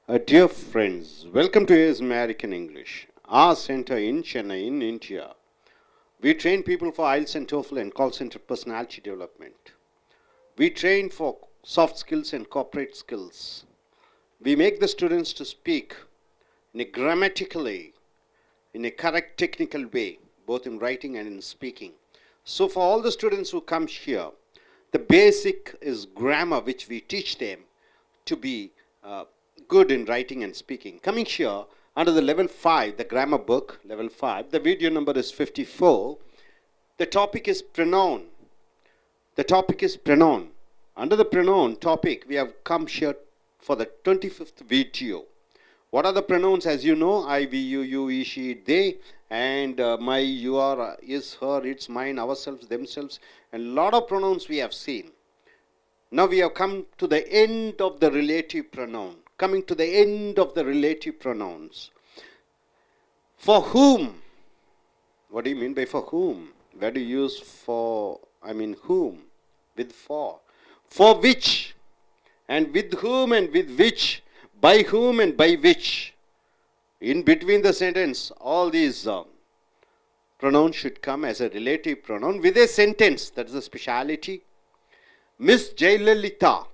Dear friends, welcome to AS American English, our center in Chennai, in India. We train people for IELTS and TOEFL and call center personality development. We train for soft skills and corporate skills. We make the students to speak in a grammatically, in a correct technical way, both in writing and in speaking. So for all the students who come here, the basic is grammar which we teach them to be good in writing and speaking. Coming here under the level 5, the grammar book, level 5, the video number is 54. The topic is pronoun. The topic is pronoun. Under the pronoun topic, we have come here for the 25th video. What are the pronouns? As you know, I, we, you, he, she, they, and my, your, is, her, its, mine, ourselves, themselves, and a lot of pronouns we have seen. Now we have come to the end of the relative pronoun. Coming to the end of the relative pronouns. For whom? What do you mean by for whom? Where do you use for, whom? With for. For which? And with whom and with which? By whom and by which? In between the sentence, all these pronouns should come as a relative pronoun with a sentence. That is a speciality. Miss Jayalalitha.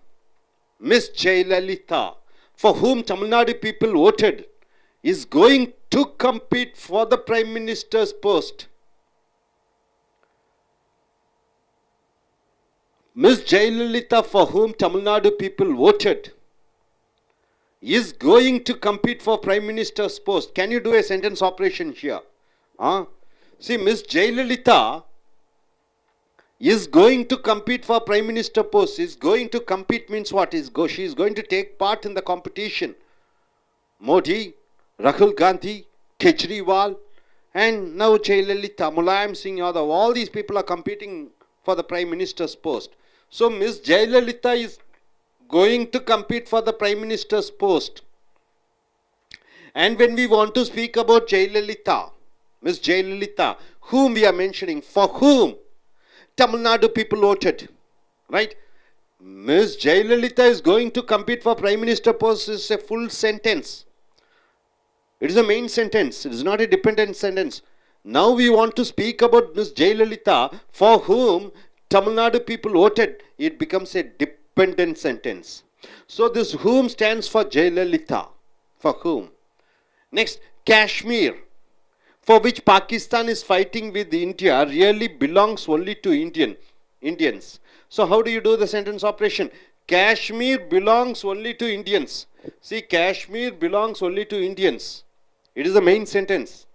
Miss Jayalalitha, for whom Tamil Nadu people voted, is going to compete for the Prime Minister's post. Miss Jayalalitha, for whom Tamil Nadu people voted, is going to compete for Prime Minister's post. Can you do a sentence operation here? See, Miss Jayalalitha is going to compete for Prime Minister post. Is going to compete means what? She is going to take part in the competition. Modi, Rahul Gandhi, Kejriwal, and now Jayalalitha, Mulayam Singh Yadav, all these people are competing for the Prime Minister's post. So Miss Jayalalitha is going to compete for the Prime Minister's post. And when we want to speak about Jayalalitha, Miss Jayalalitha, whom we are mentioning, for whom Tamil Nadu people voted, right? Miss Jayalalitha is going to compete for Prime Minister post is a full sentence. It is a main sentence. It is not a dependent sentence. Now we want to speak about Miss Jayalalitha, for whom Tamil Nadu people voted. It becomes a dependent sentence. So this whom stands for Jayalalitha. For whom? Next, Kashmir, for which Pakistan is fighting with India, really belongs only to Indians. So how do you do the sentence operation? Kashmir belongs only to Indians. See, Kashmir belongs only to Indians. It is the main sentence.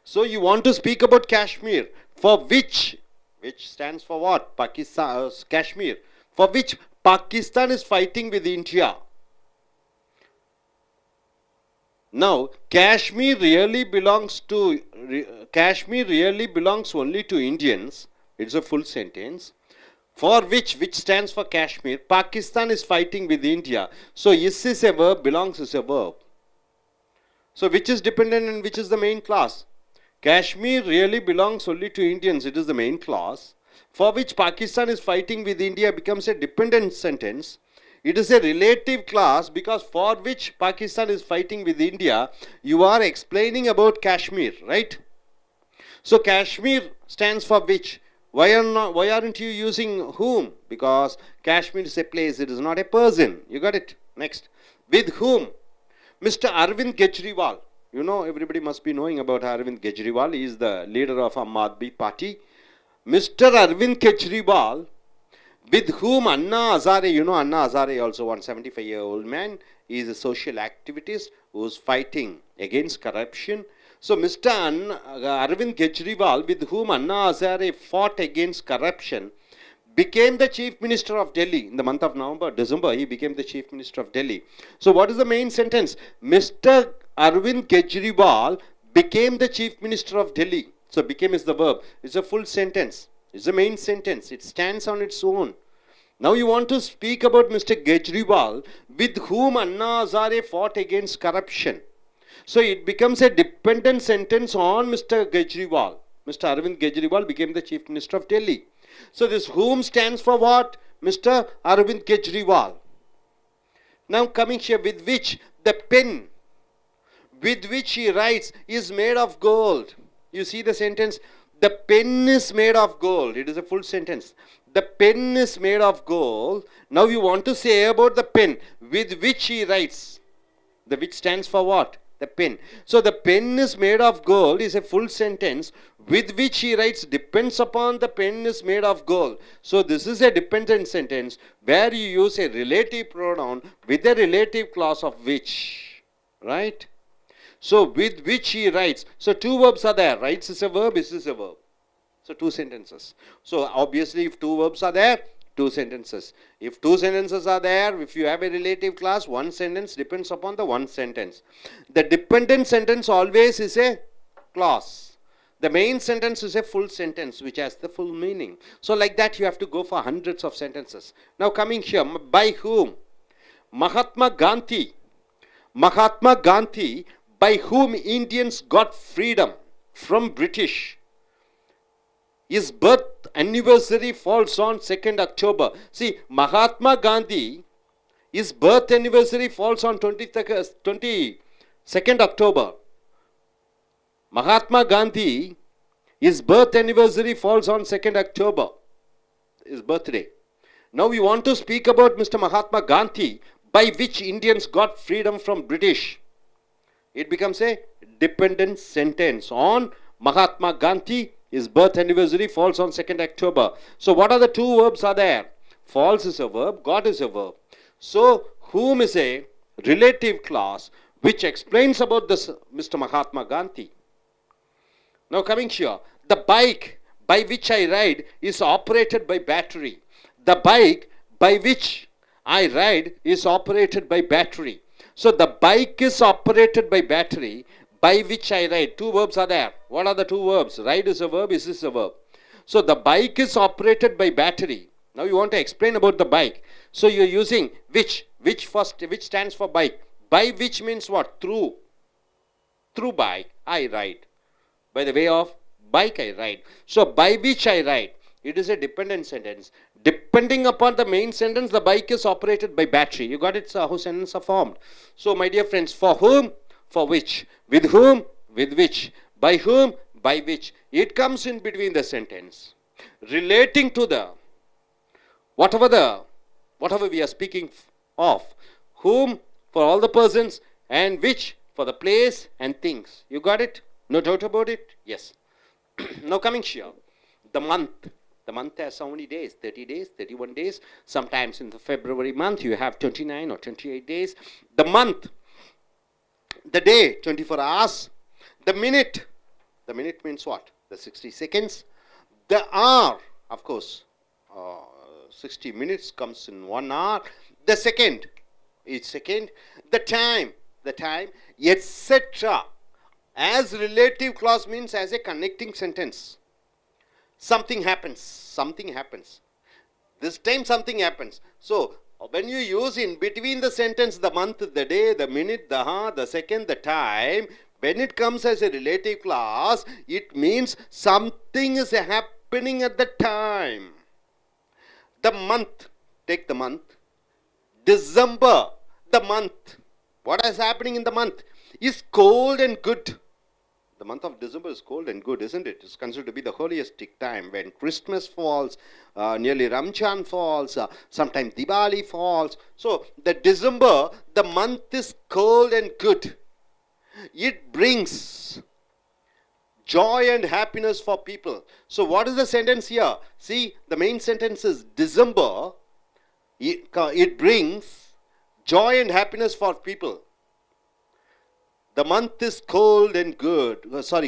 So you want to speak about Kashmir, for which stands for what? Pakistan, Kashmir, for which Pakistan is fighting with India. Now, Kashmir really belongs only to Indians. It's a full sentence. For which stands for Kashmir, Pakistan is fighting with India. So, is a verb, belongs is a verb. So, which is dependent and which is the main clause? Kashmir really belongs only to Indians. It is the main clause. For which Pakistan is fighting with India becomes a dependent sentence. It is a relative clause because for which Pakistan is fighting with India, you are explaining about Kashmir, right? So Kashmir stands for which? Why aren't you using whom? Because Kashmir is a place, it is not a person. You got it? Next. With whom? Mr. Arvind Kejriwal. You know, everybody must be knowing about Arvind Kejriwal. He is the leader of Aam Aadmi Party. Mr. Arvind Kejriwal, with whom Anna Hazare, you know Anna Hazare, also 175-year-old man, he is a social activist who is fighting against corruption. So Mr. Arvind Kejriwal, with whom Anna Hazare fought against corruption, became the Chief Minister of Delhi in the month of December, he became the Chief Minister of Delhi. So what is the main sentence? Mr. Arvind Kejriwal became the Chief Minister of Delhi. So became is the verb. It's a full sentence. It's the main sentence. It stands on its own. Now you want to speak about Mr. Kejriwal, with whom Anna Hazare fought against corruption. So it becomes a dependent sentence on Mr. Kejriwal. Mr. Arvind Kejriwal became the Chief Minister of Delhi. So this whom stands for what? Mr. Arvind Kejriwal. Now coming here, with which the pen with which he writes is made of gold. You see the sentence? The pen is made of gold. It is a full sentence. The pen is made of gold. Now you want to say about the pen with which he writes. The which stands for what? The pen. So the pen is made of gold is a full sentence. With which he writes depends upon the pen is made of gold. So this is a dependent sentence where you use a relative pronoun with a relative clause of which. Right? So with which he writes. So two verbs are there. Writes is a verb, is a verb. So two sentences. So obviously if two verbs are there, two sentences. If two sentences are there, if you have a relative clause, one sentence depends upon the one sentence. The dependent sentence always is a clause. The main sentence is a full sentence which has the full meaning. So like that you have to go for hundreds of sentences. Now coming here, by whom? Mahatma Gandhi. Mahatma Gandhi, by whom Indians got freedom from British. His birth anniversary falls on 2nd October. See, Mahatma Gandhi, his birth anniversary falls on 22nd October. Mahatma Gandhi, his birth anniversary falls on 2nd October. His birthday. Now we want to speak about Mr. Mahatma Gandhi, by which Indians got freedom from British. It becomes a dependent sentence on Mahatma Gandhi. His birth anniversary falls on 2nd October. So what are the two verbs are there? Falls is a verb, got is a verb. So whom is a relative clause which explains about this Mr. Mahatma Gandhi. Now coming here, the bike by which I ride is operated by battery. The bike by which I ride is operated by battery. So the bike is operated by battery. By which I ride. Two verbs are there. What are the two verbs? Ride is a verb, is this a verb? So the bike is operated by battery. Now you want to explain about the bike. So you're using which first, which stands for bike. By which means what? Through. Through bike, I ride. By the way of bike, I ride. So by which I ride. It is a dependent sentence. Depending upon the main sentence, the bike is operated by battery. You got it? How sentences are formed. So my dear friends, for whom? For which? With whom? With which? By whom? By which? It comes in between the sentence. Relating to the, whatever we are speaking of. Whom for all the persons and which for the place and things. You got it? No doubt about it? Yes. Now coming here. The month. The month has how many days? 30 days, 31 days. Sometimes in the February month you have 29 or 28 days. The month. The day, 24 hours. The minute means what? The 60 seconds. The hour, of course, 60 minutes comes in 1 hour. The second, each second. The time, etc. As relative clause means as a connecting sentence. Something happens. This time something happens. So, when you use in between the sentence, the month, the day, the minute, the hour, the second, the time, when it comes as a relative clause, it means something is happening at the time. The month, take the month. December, the month. What is happening in the month? Is cold and good. The month of December is cold and good, isn't it? It's considered to be the holiest time when Christmas falls, nearly Ramchan falls, sometimes Diwali falls. So, the December, the month is cold and good. It brings joy and happiness for people. So, what is the sentence here? See, the main sentence is December, it brings joy and happiness for people. The month is cold and good.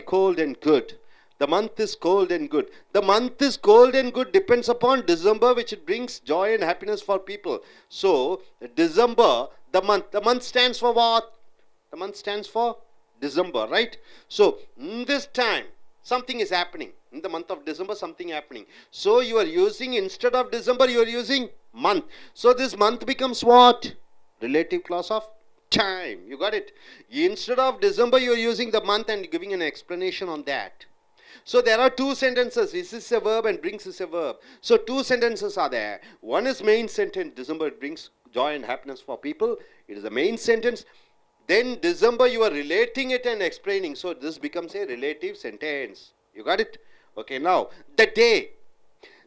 Cold and good. The month is cold and good. The month is cold and good depends upon December, which it brings joy and happiness for people. So, December, the month stands for what? The month stands for December, right? So, in this time, something is happening. In the month of December, something happening. So, you are using, instead of December, you are using month. So, this month becomes what? Relative clause of time. You got it? Instead of December, you are using the month and giving an explanation on that. So there are two sentences. Is this a verb and brings is a verb. So two sentences are there. One is main sentence. December, it brings joy and happiness for people. It is the main sentence. Then December, you are relating it and explaining. So this becomes a relative sentence. You got it? Okay, now the day,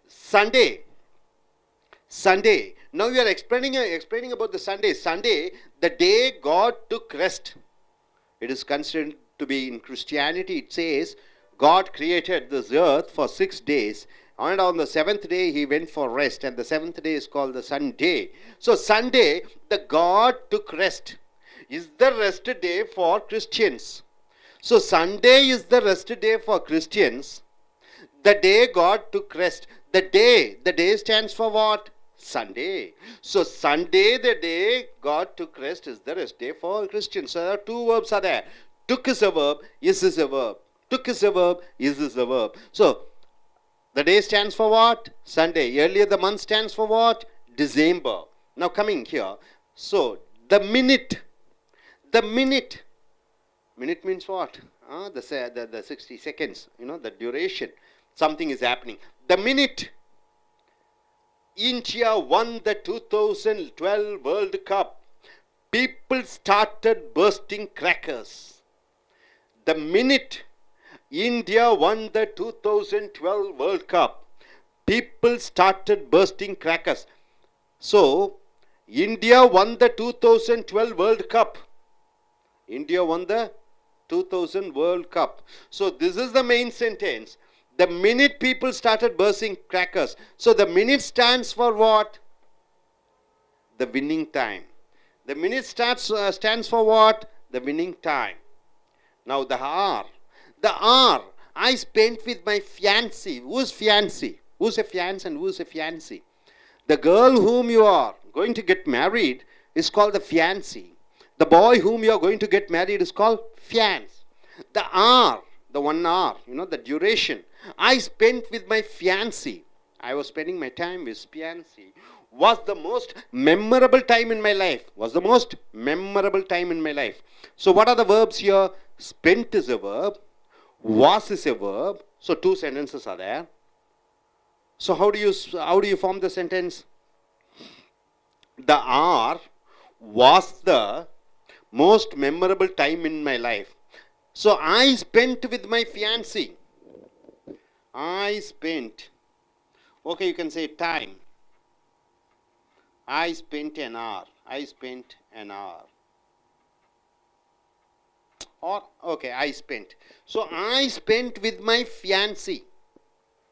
Sunday. Sunday. Now you are explaining about the Sunday. Sunday, the day God took rest. It is considered to be in Christianity. It says God created this earth for 6 days, and on the 7th day he went for rest, and the 7th day is called the Sunday. So Sunday, the God took rest, is the rest day for Christians. So Sunday is the rest day for Christians. The day God took rest. The day stands for what? Sunday. So Sunday, the day God took rest, is the rest day for Christians. So there are two verbs are there. Took is a verb, is a verb. Took is a verb, is a verb. So the day stands for what? Sunday. Earlier the month stands for what? December. Now coming here. So the minute. Minute means what? The 60 seconds. The duration. Something is happening. The minute India won the 2012 World Cup, people started bursting crackers. The minute India won the 2012 World Cup, people started bursting crackers. So, India won the 2012 World Cup. India won the 2000 World Cup. So, this is the main sentence. The minute people started bursting crackers. So, the minute stands for what? The winning time. The minute stands for what? The winning time. Now, the hour. The hour I spent with my fiancé. Who's fiancé? Who's a fiancé and who's a fiancé? The girl whom you are going to get married is called the fiancé. The boy whom you are going to get married is called fiancé. The hour, the 1 hour, the duration I spent with my fiancé. I was spending my time with fiancé. Was the most memorable time in my life. Was the most memorable time in my life. So what are the verbs here? Spent is a verb. Was is a verb. So 2 sentences are there. So how do you form the sentence? The hour was the most memorable time in my life. So I spent with my fiancé. I spent. Okay, you can say time. I spent an hour. I spent an hour. Or, okay, I spent. So I spent with my fiancé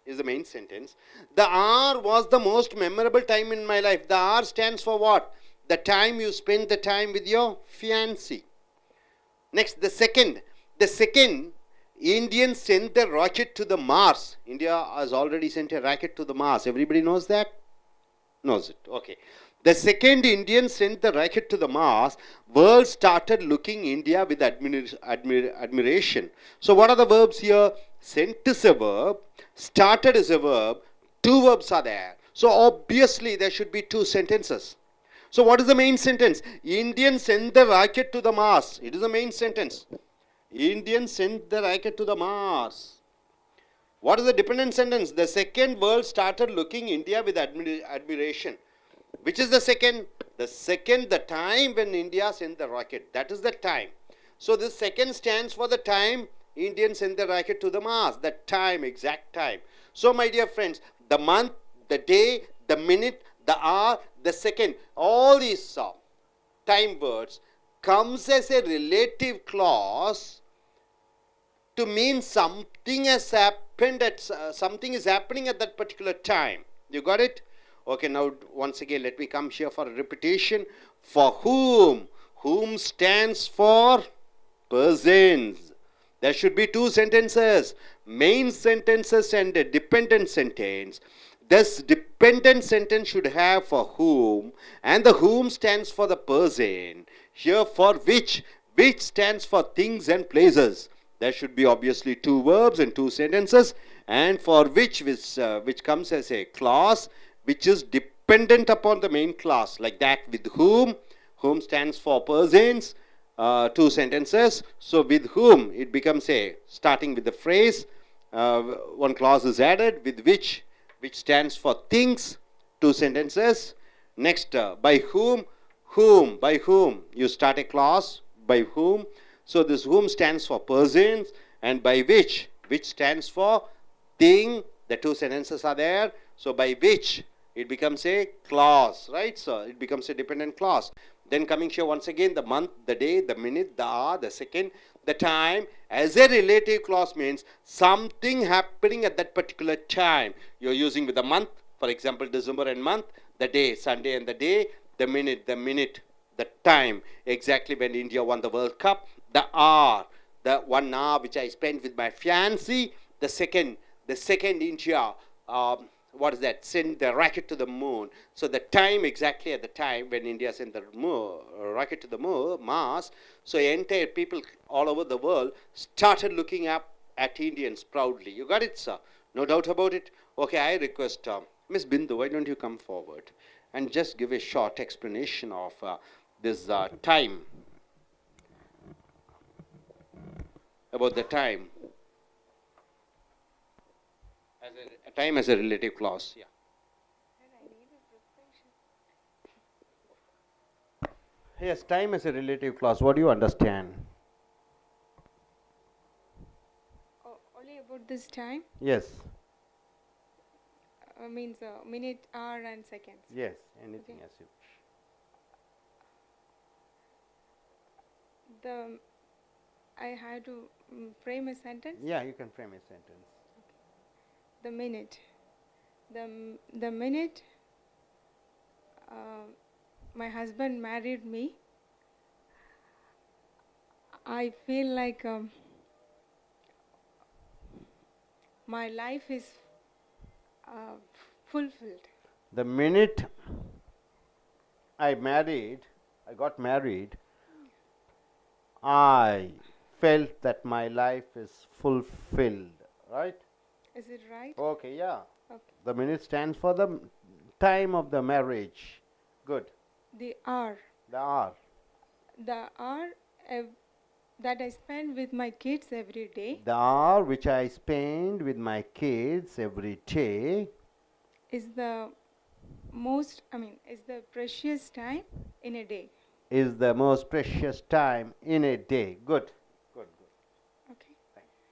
is the main sentence. The hour was the most memorable time in my life. The hour stands for what? The time you spend the time with your fiancé. Next, the second. The second, Indians sent the rocket to the Mars. India has already sent a rocket to the Mars. Everybody knows that? Knows it. Okay. The second Indians sent the rocket to the Mars. World started looking India with admiration. So what are the verbs here? Sent is a verb. Started is a verb. 2 verbs are there. So obviously there should be 2 sentences. So what is the main sentence? Indians sent the rocket to the Mars. It is the main sentence. Indians sent the rocket to the Mars. What is the dependent sentence? The second world started looking India with admiration. Which is the second? The second, the time when India sent the rocket. That is the time. So this second stands for the time Indians sent the rocket to the Mars. The time, exact time. So my dear friends, the month, the day, the minute, the hour, the second, all these time words comes as a relative clause to mean something has happened something is happening at that particular time. You got it? Okay, now once again let me come here for a repetition. For whom? Whom stands for persons. There should be 2 sentences. Main sentences and a dependent sentence. This dependent sentence should have for whom, and the whom stands for the person. Here for which stands for things and places. There should be obviously 2 verbs and 2 sentences, and for which comes as a clause which is dependent upon the main clause, like that with whom. Whom stands for persons, 2 sentences. So with whom it becomes starting with the phrase, 1 clause is added. With which stands for things, 2 sentences. Next, by whom? Whom? By whom? You start a clause. By whom? So this whom stands for persons, and by which? Which stands for thing. The two sentences are there. So by which? It becomes a clause, right? So it becomes a dependent clause. Then coming here once again, the month, the day, the minute, the hour, the second, the time. As a relative clause means something happening at that particular time. You're using with the month, for example, December and month, the day, Sunday and the day, the minute, the time, exactly when India won the World Cup, the hour, the 1 hour which I spent with my fiancée, the second India, what is that, send the rocket to the moon. So the time, exactly at the time when India sent the rocket to the moon, Mars, so entire people all over the world started looking up at Indians proudly. You got it, sir? No doubt about it? Okay, I request Miss Bindu, why don't you come forward and just give a short explanation of this time, about the time. Time as a relative clause. Yeah. Yes, time as a relative clause. What do you understand? Oh, only about this time? Yes. Means minute, hour and seconds. Yes, anything Okay. as you wish. I have to frame a sentence. Yeah, you can frame a sentence. The minute. The minute my husband married me, I feel like my life is fulfilled. The minute I got married, I felt that my life is fulfilled, right? Is it right? Okay, yeah. Okay. The minute stands for the time of the marriage. Good. The hour. The hour. The hour that I spend with my kids every day The hour which I spend with my kids every day is the is the precious time in a day. is the most precious time in a day. Good. Good, good. Okay. Thank you.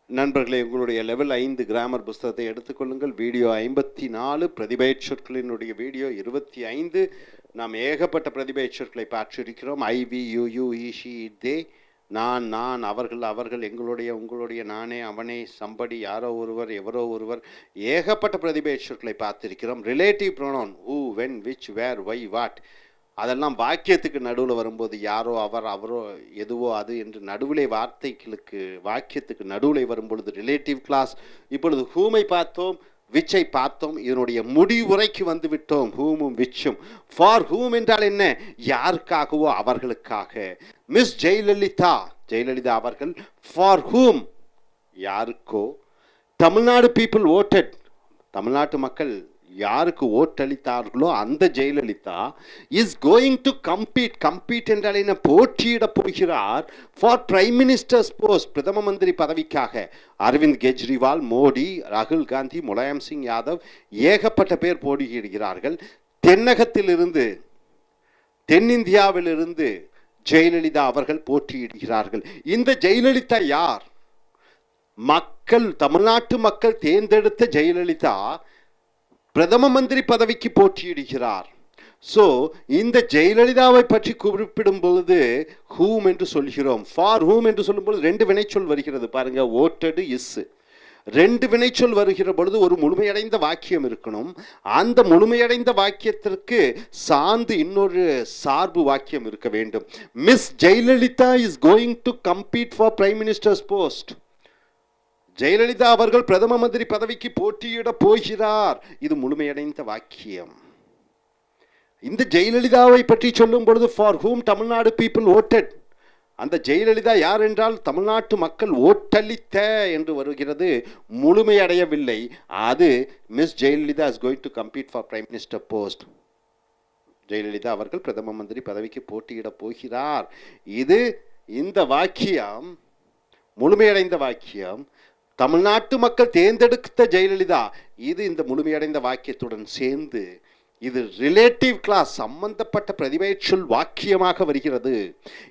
நண்பர்களே, உங்களுடைய level 5 grammar புஸ்தகத்தை எடுத்துக்கொள்ளுங்கள். Video 54, பிரதிபெயர் சொற்களினுடைய video 25. நாம் ஏகப்பட்ட பிரதிபெயர் சொற்களை பார்த்திருக்கிறோம். I, we, you, you, he, she, they, நான், அவர்கள், எங்களுடைய, உங்களுடைய, நானே, அவனே, சம்படி, யாரோ ஒருவர், எவரோ ஒருவர், ஏகப்பட்ட பிரதிபெயர் சொற்களை பார்த்திருக்கிறோம். Relative pronoun who, when, which, where, why, what, அதெல்லாம் வாக்கியத்துக்கு நடுவில் வரும்போது யாரோ, அவர், அவரோ, எதுவோ, அது என்று நடுவிலே வாக்கியத்துக்கு நடுவில் வரும்பொழுது ரிலேட்டிவ் கிளாஸ். இப்பொழுது ஹூமை பார்த்தோம், விச்சை பார்த்தோம். இதனுடைய முடிவுரைக்கு வந்து விட்டோம். ஹூமும் விச்சும். ஃபார் ஹூம் என்றால் என்ன? யாருக்காகவோ அவர்களுக்காக. மிஸ் ஜெயலலிதா அவர்கள். ஃபார் ஹூம், யாருக்கோ. தமிழ்நாடு பீப்புள் ஓட்டட், தமிழ்நாட்டு மக்கள் யாருக்கு ஓட்டளித்தார்களோ அந்த Jayalalithaa is going to compete என்றால் என்ன? போட்டியிட போகிறார் ஃபார் பிரைம் மினிஸ்டர்ஸ் போஸ்ட், பிரதம மந்திரி பதவிக்காக. அரவிந்த் கெஜ்ரிவால், மோடி, ராகுல் காந்தி, முலாயம் சிங் யாதவ், ஏகப்பட்ட பேர் போட்டியிடுகிறார்கள். தென்னிந்தியாவிலிருந்து ஜெயலலிதா அவர்கள் போட்டியிடுகிறார்கள். இந்த ஜெயலலிதா யார்? தமிழ்நாட்டு மக்கள் தேர்ந்தெடுத்த ஜெயலலிதா பிரதம மந்திரி பதவிக்கு போட்டியிடுகிறார். ஸோ இந்த ஜெயலலிதாவை பற்றி குறிப்பிடும் பொழுது ஹூம் என்று சொல்கிறோம். ஃபார் ஹூம் என்று சொல்லும் பொழுது 2 வினைச்சொல் வருகிறது பாருங்க. ஓட்டடு, இஸ், 2 வினைச்சொல் வருகிற பொழுது ஒரு முழுமையடைந்த வாக்கியம் இருக்கணும். அந்த முழுமையடைந்த வாக்கியத்திற்கு சார்ந்து இன்னொரு சார்பு வாக்கியம் இருக்க வேண்டும். Miss Jayalalithaa is going to compete for prime minister's post. Jayalalithaa அவர்கள் பிரதம மந்திரி பதவிக்கு போட்டியிட போகிறார். இது முழுமையடைந்த வாக்கியம். இந்த ஜெயலலிதாவை பற்றி சொல்லும் பொழுது for whom Tamil Nadu people voted, அந்த ஜெயலலிதா யார் என்றால் தமிழ்நாட்டு மக்கள் ஓட்டளித்த என்று வருகிறது. முழுமையடையவில்லை. அது miss Jayalalithaa is going to compete for prime minister post. Jayalalithaa அவர்கள் பிரதம மந்திரி பதவிக்கு போட்டியிடப் போகிறார். இது இந்த வாக்கியம் முழுமையடைந்த வாக்கியம். தமிழ்நாட்டு மக்கள் தேர்ந்தெடுத்த ஜெயலலிதா, இது இந்த முழுமையடைந்த வாக்கியத்துடன் சேர்ந்து இது ரிலேட்டிவ் கிளாஸ் சம்பந்தப்பட்ட பிரதிபெயர்ச்சொல் வாக்கியமாக வருகிறது.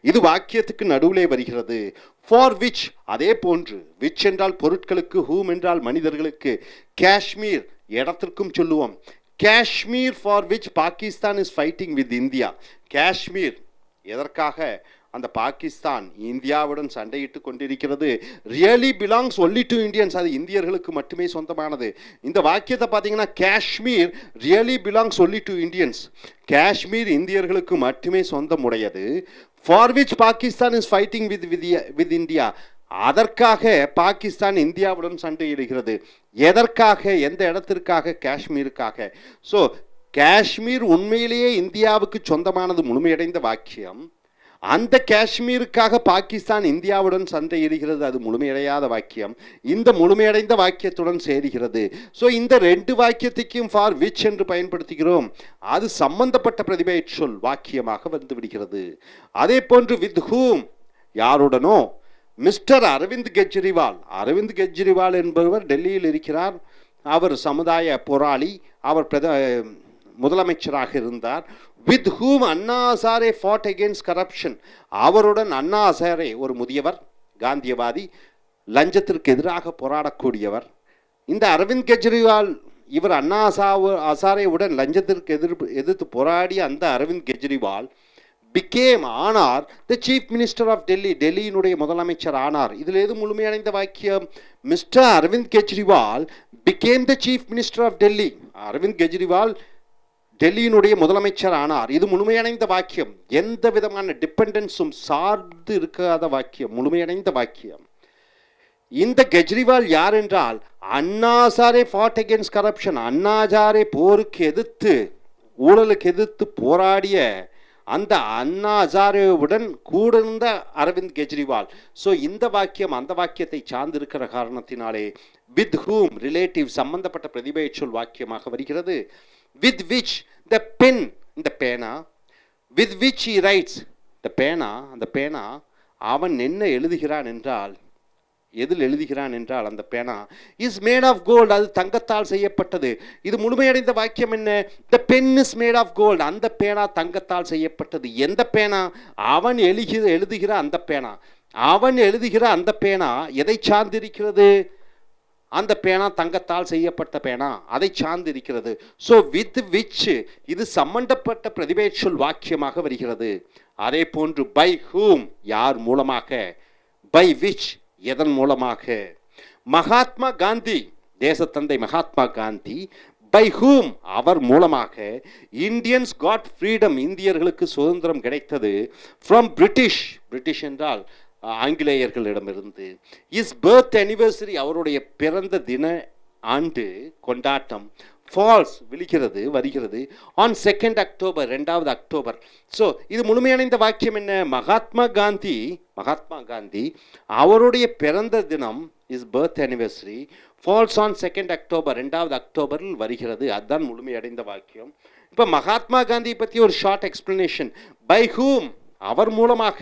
இது வாக்கியத்துக்கு நடுவிலே வருகிறது. ஃபார் விச், அதே போன்று விச் என்றால் பொருட்களுக்கு, ஹூம் என்றால் மனிதர்களுக்கு, காஷ்மீர் இடத்திற்கும் சொல்லுவோம். Kashmir for which Pakistan is fighting with India. Kashmir எதற்காக அந்த பாகிஸ்தான் இந்தியாவுடன் சண்டையிட்டு கொண்டிருக்கிறது. Really belongs only to Indians, அது இந்தியர்களுக்கு மட்டுமே சொந்தமானது. இந்த வாக்கியத்தை பார்த்தீங்கன்னா Kashmir really belongs only to Indians, Kashmir இந்தியர்களுக்கு மட்டுமே சொந்தமுடையது. For which Pakistan is fighting with India, அதற்காக பாகிஸ்தான் இந்தியாவுடன் சண்டையிடுகிறது. எதற்காக, எந்த இடத்திற்காக? காஷ்மீருக்காக. ஸோ காஷ்மீர் உண்மையிலேயே இந்தியாவுக்கு சொந்தமானது முழுமையடைந்த வாக்கியம். அந்த காஷ்மீருக்காக பாகிஸ்தான் இந்தியாவுடன் சண்டையிடுகிறது, அது முழுமையடையாத வாக்கியம். இந்த முழுமையடைந்த வாக்கியத்துடன் சேருகிறது. ஸோ இந்த ரெண்டு வாக்கியத்தையும் ஃபார் விச் என்று பயன்படுத்துகிறோம். அது சம்பந்தப்பட்ட பிரதிபெயர்ச் சொல் வாக்கியமாக வந்து விடுகிறது. அதே போன்று வித் ஹூம், யாருடனோ. மிஸ்டர் அரவிந்த் கெஜ்ரிவால், அரவிந்த் கெஜ்ரிவால் என்பவர் டெல்லியில் இருக்கிறார். அவர் சமுதாய போராளி, அவர் முதலமைச்சராக இருந்தார். With whom Anna Hazare fought against corruption, அவருடன் அண்ணா ஹசாரே ஒரு முதியவர் காந்தியவாதி, லஞ்சத்திற்கு எதிராக போராடக்கூடியவர். இந்த அரவிந்த் கெஜ்ரிவால், இவர் அண்ணா ஹசாரேவுடன் லஞ்சத்திற்கு எதிர்த்து போராடிய அந்த அரவிந்த் கெஜ்ரிவால் ஆனார் the chief minister of Delhi, டெல்லியினுடைய முதலமைச்சர் ஆனார். இதில் எது முழுமையடைந்த வாக்கியம்? Mister Arvind Kejriwal became the chief minister of Delhi, Arvind Kejriwal டெல்லியினுடைய முதலமைச்சர் ஆனார். இது முழுமையடைந்த வாக்கியம், எந்த விதமான டிபெண்டன்ஸும் சார்ந்து இருக்காத வாக்கியம், முழுமையடைந்த வாக்கியம். இந்த கெஜ்ரிவால் யார் என்றால் அண்ணா Hazare fought against corruption, Anna Hazare போருக்கு எதிர்த்து, ஊழலுக்கு எதிர்த்து போராடிய அந்த அண்ணா ஹசாரேவுடன் கூட இருந்த அரவிந்த் கெஜ்ரிவால். ஸோ இந்த வாக்கியம் அந்த வாக்கியத்தை சார்ந்திருக்கிற காரணத்தினாலே வித் ஹூம் ரிலேட்டிவ் சம்பந்தப்பட்ட பிரதிபெயர்ச் சொல் வாக்கியமாக வருகிறது. வித் விச் த பென், இந்த பேனா. வித் விச் ஹி ரைட்ஸ், த பேனா, அந்த பேனா. அவன் என்ன எழுதுகிறான் என்றால், எதில் எழுதுகிறான் என்றால் அந்த பேனா இஸ் மேட் ஆஃப் கோல்டு, அது தங்கத்தால் செய்யப்பட்டது. இது முழுமையடைந்த வாக்கியம் என்ன? The pen is made of gold, அந்த பேனா தங்கத்தால் செய்யப்பட்டது. எந்த பேனா? அவன் எழுதுகிற அந்த பேனா. அவன் எழுதுகிற அந்த பேனா எதை சார்ந்திருக்கிறது? அந்த பேனா தங்கத்தால் செய்யப்பட்ட பேனா, அதை சார்ந்திருக்கிறது. ஸோ வித் விச், இது சம்பந்தப்பட்ட பிரதிபெயர்ச் சொல் வாக்கியமாக வருகிறது. அதே போன்று பை ஹூம், யார் மூலமாக. பை விச், எதன் மூலமாக. மகாத்மா காந்தி, தேசத்தந்தை மகாத்மா காந்தி, பை ஹூம், அவர் மூலமாக. இந்தியன்ஸ் காட் ஃப்ரீடம், இந்தியர்களுக்கு சுதந்திரம் கிடைத்தது. ஃப்ரம் பிரிட்டிஷ், பிரிட்டிஷ் என்றால் ஆங்கிலேயர்களிடமிருந்து. இஸ் பர்த் அனிவர்சரி, அவருடைய பிறந்த தின ஆண்டு கொண்டாட்டம். ஃபால்ஸ், விழுகிறது, வருகிறது. On 2 October, 2 October. ஸோ இது முழுமையடைந்த வாக்கியம் என்ன? மகாத்மா காந்தி, மகாத்மா காந்தி அவருடைய பிறந்த தினம் is birth anniversary, falls on 2 October, 2 அக்டோபரில் வருகிறது. அதுதான் முழுமையடைந்த வாக்கியம். இப்போ மகாத்மா காந்தியை பற்றி ஒரு ஷார்ட் எக்ஸ்பிளனேஷன். பை ஹூம், அவர் மூலமாக.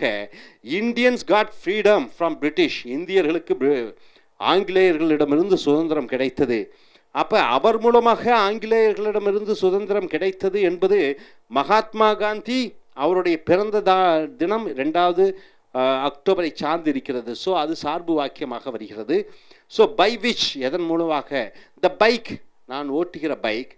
Indians got freedom from British, இந்தியர்களுக்கு ஆங்கிலேயர்களிடமிருந்து சுதந்திரம் கிடைத்தது. அப்போ அவர் மூலமாக ஆங்கிலேயர்களிடமிருந்து சுதந்திரம் கிடைத்தது என்பது மகாத்மா காந்தி அவருடைய பிறந்த தினம் 2 அக்டோபரை சார்ந்து இருக்கிறது. ஸோ அது சார்பு வாக்கியமாக வருகிறது. ஸோ பை விச், எதன் மூலமாக. த பைக், நான் ஓட்டுகிற bike.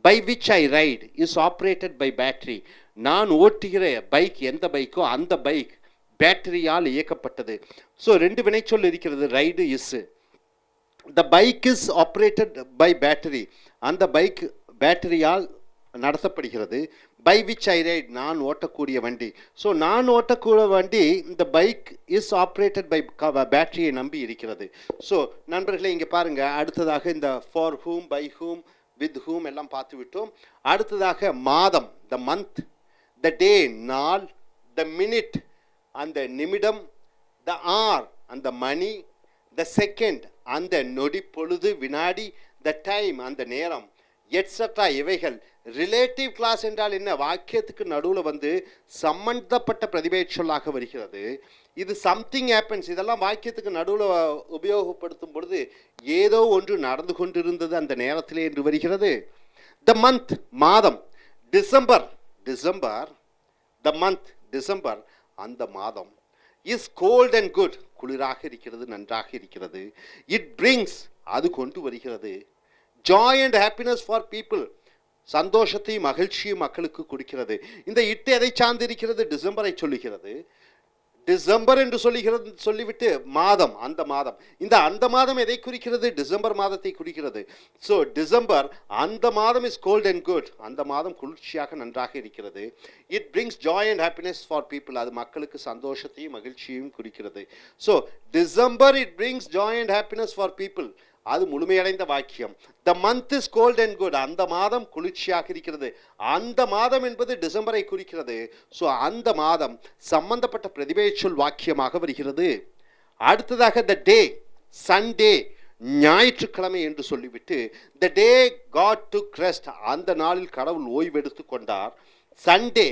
By which I ride is operated by battery, நான் ஓட்டுகிற பைக் எந்த பைக்கோ அந்த பைக் பேட்டரியால் இயக்கப்பட்டது. ஸோ 2 வினைச்சொல் இருக்கிறது, ride is. The bike is operated by battery, அந்த பைக் பேட்டரியால் நடத்தப்படுகிறது. பை விச் ஐ ரைட், நான் ஓட்டக்கூடிய வண்டி. ஸோ நான் ஓட்டக்கூடிய வண்டி, இந்த பைக் இஸ் ஆப்ரேட்டட் பை பேட்டரியை நம்பி இருக்கிறது. ஸோ நண்பர்களே, இங்கே பாருங்கள், அடுத்ததாக இந்த for whom, by whom, with whom எல்லாம் பார்த்து விட்டோம். அடுத்ததாக மாதம், த மந்த். த டே, நாள். த மினிட், அந்த நிமிடம். த ஆர், அந்த மணி. த செகண்ட், அந்த நொடி பொழுது, வினாடி. த டைம், அந்த நேரம். எட்ஸெட்ரா, இவைகள் ரிலேட்டிவ் கிளாஸ் என்றால் என்ன? வாக்கியத்துக்கு நடுவில் வந்து சம்பந்தப்பட்ட பிரதிபெயர் சொல்லாக வருகிறது. இது சம்திங் ஹேப்பன்ஸ், இதெல்லாம் வாக்கியத்துக்கு நடுவில் உபயோகப்படுத்தும் பொழுது ஏதோ ஒன்று நடந்து கொண்டிருந்தது அந்த நேரத்திலே என்று வருகிறது. த மந்த், மாதம். December, December, the month, December, அந்த மாதம். இஸ் கோல்ட் அண்ட் குட், குளிராக இருக்கிறது, நன்றாக இருக்கிறது. இட் பிரிங்ஸ், அது கொண்டு வருகிறது. Joy and happiness for people, சந்தோஷத்தையும் மகிழ்ச்சியும் மக்களுக்கு கொடுக்கிறது. இந்த இட்டு எதை சார்ந்திருக்கிறது? டிசம்பரை சொல்லுகிறது. டிசம்பர் என்று சொல்லுகிறது, சொல்லிவிட்டு மாதம், அந்த மாதம். இந்த அந்த மாதம் எதை குறிக்கிறது? டிசம்பர் மாதத்தை குறிக்கிறது. ஸோ டிசம்பர், அந்த மாதம் இஸ் கோல்ட் அண்ட் குட், அந்த மாதம் குளிர்ச்சியாக நன்றாக இருக்கிறது. It brings joy and happiness for people, அது மக்களுக்கு சந்தோஷத்தையும் மகிழ்ச்சியையும் குறிக்கிறது. So December it brings joy and happiness for people, அது முழுமையடைந்த வாக்கியம். The month is cold and good, அந்த மாதம் குளிர்ச்சியாக இருக்கிறது. அந்த மாதம் என்பது டிசம்பரை குறிக்கிறது. ஸோ அந்த மாதம் சம்பந்தப்பட்ட பிரதிபெயர் சொல் வாக்கியமாக வருகிறது. அடுத்ததாக த டே, சண்டே, ஞாயிற்றுக்கிழமை என்று சொல்லிவிட்டு த டே காட் டுக் ரெஸ்ட், அந்த நாளில் கடவுள் ஓய்வெடுத்து கொண்டார். சண்டே,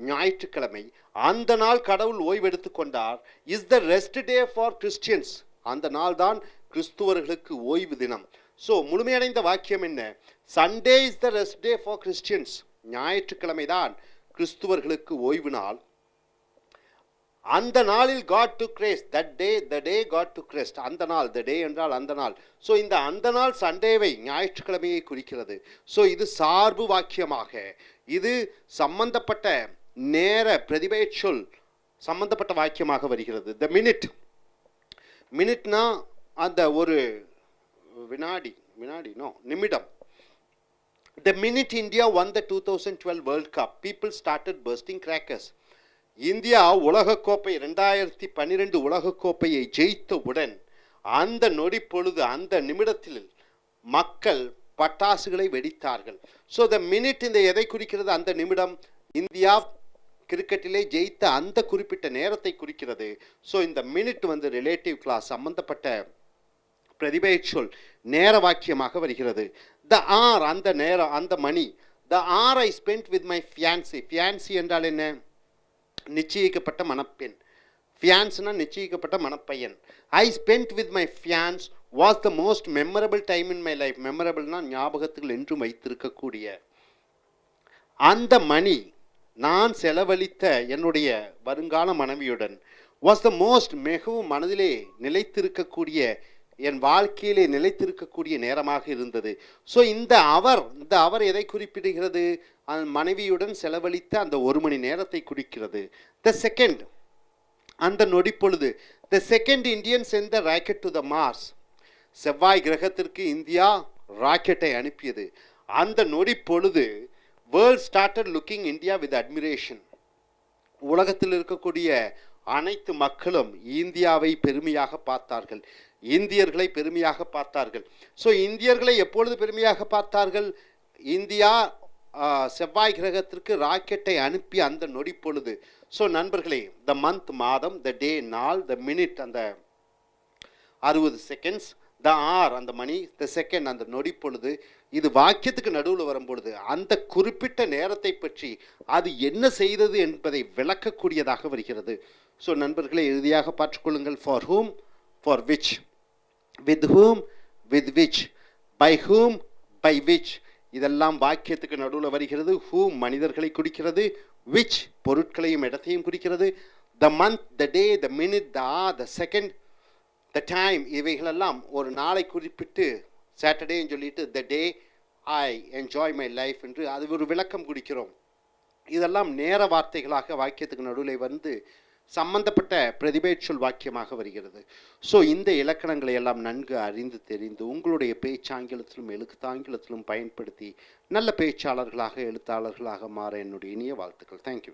ஞாயிற்றுக்கிழமை, அந்த நாள் கடவுள் ஓய்வெடுத்து கொண்டார். Is the rest day for Christians, அந்த நாள் தான் கிறிஸ்துவர்களுக்கு ஓய்வு தினம். ஸோ முழுமையடைந்த வாக்கியம் என்ன? Sunday is the rest day for Christians, ஞாயிற்றுக்கிழமை தான் கிறிஸ்துவர்களுக்கு ஓய்வு நாள். அந்த நாளில் God took rest, that day, the day God took rest, அந்த நாள், த டே என்றால் அந்த நாள். ஸோ இந்த அந்த நாள் சண்டேவை, ஞாயிற்றுக்கிழமையை குறிக்கிறது. ஸோ இது சார்பு வாக்கியமாக, இது சம்பந்தப்பட்ட நேர பிரதிபெயர் சொல் சம்பந்தப்பட்ட வாக்கியமாக வருகிறது. த மினிட், மினிட்னா அந்த ஒரு வினாடி, வினாடி நோ, நிமிடம். த minute India won the 2012 world cup, people started bursting crackers. India உலகக்கோப்பை 2012 உலகக்கோப்பையை ஜெயித்தவுடன் அந்த நொடி பொழுது, அந்த நிமிடத்தில் மக்கள் பட்டாசுகளை வெடித்தார்கள். ஸோ த மினிட் இந்த எதை குறிக்கிறது? அந்த நிமிடம், இந்தியா கிரிக்கெட்டிலே ஜெயித்த அந்த குறிப்பிட்ட நேரத்தை குறிக்கிறது. ஸோ இந்த மினிட் வந்து ரிலேட்டிவ் கிளாஸ் சம்பந்தப்பட்ட பிரதிபெயர் சொல் நேர வாக்கியமாக வருகிறது. த ஆர், அந்த நேரம், அந்த மணி. The hour I spend with my fiancee, fiancee என்றால் என்ன? நிச்சயிக்கப்பட்ட மணப்பெண். ஃபியான்ஸ்னா நிச்சயிக்கப்பட்ட மணப்பையன். I spend with my fiance was the most memorable time in my life, மெமரபிள்னா ஞாபகத்தில் என்றும் வைத்திருக்கக்கூடிய. அந்த மணி, நான் செலவழித்த என்னுடைய வருங்கால மனைவியுடன், வாஸ் த மோஸ்ட், மிகவும் மனதிலே நிலைத்திருக்கக்கூடிய, என் வாழ்க்கையிலே நிலைத்திருக்கக்கூடிய நேரமாக இருந்தது. ஸோ இந்த அவர் எதை குறிப்பிடுகிறது? மனைவியுடன் செலவழித்த அந்த ஒரு மணி நேரத்தை குறிக்கிறது. த செகண்ட், அந்த நொடி பொழுது. The second Indian sent the rocket to the Mars, செவ்வாய் கிரகத்திற்கு இந்தியா ராக்கெட்டை அனுப்பியது. அந்த நொடி பொழுது world started looking India with admiration, உலகத்தில் இருக்கக்கூடிய அனைத்து மக்களும் இந்தியாவை பெருமையாக பார்த்தார்கள், இந்தியர்களை பெருமையாக பார்த்தார்கள். ஸோ இந்தியர்களை எப்பொழுது பெருமையாக பார்த்தார்கள்? இந்தியா செவ்வாய் கிரகத்திற்கு ராக்கெட்டை அனுப்பி அந்த நொடி பொழுது. ஸோ நண்பர்களே, த மந்த் மாதம், த டே நாள், த மினிட் அந்த 60 செகண்ட்ஸ், த ஆர் அந்த மணி, த செகண்ட் அந்த நொடி பொழுது, இது வாக்கியத்துக்கு நடுவில் வரும்பொழுது அந்த குறிப்பிட்ட நேரத்தை பற்றி அது என்ன செய்தது என்பதை விளக்கக்கூடியதாக வருகிறது. ஸோ நண்பர்களை இறுதியாக பார்த்துக்கொள்ளுங்கள். For whom, for which, with whom, with which, by whom, by which, இதெல்லாம் வாக்கியத்துக்கு நடுவில் வருகிறது. ஹூம் மனிதர்களை குறிக்கிறது, விச் பொருட்களையும் இடத்தையும் குறிக்கிறது. The month, the day, the minute, the hour, the second, the time, இவைகளெல்லாம் ஒரு நாளை குறிப்பிட்டு சாட்டர்டேன்னு சொல்லிட்டு the day I enjoy my life என்று அது ஒரு விளக்கம் கொடுக்கிறோம். இதெல்லாம் நேர வார்த்தைகளாக வாக்கியத்துக்கு நடுவில் வந்து சம்பந்தப்பட்ட பிரதிபெயர் சொல் வாக்கியமாக வருகிறது. ஸோ இந்த இலக்கணங்களை எல்லாம் நன்கு அறிந்து தெரிந்து உங்களுடைய பேச்சாங்கிலத்திலும் எழுத்தாங்கிலத்திலும் பயன்படுத்தி நல்ல பேச்சாளர்களாக எழுத்தாளர்களாக மாற என்னுடைய இனிய வாழ்த்துக்கள். தேங்க்யூ.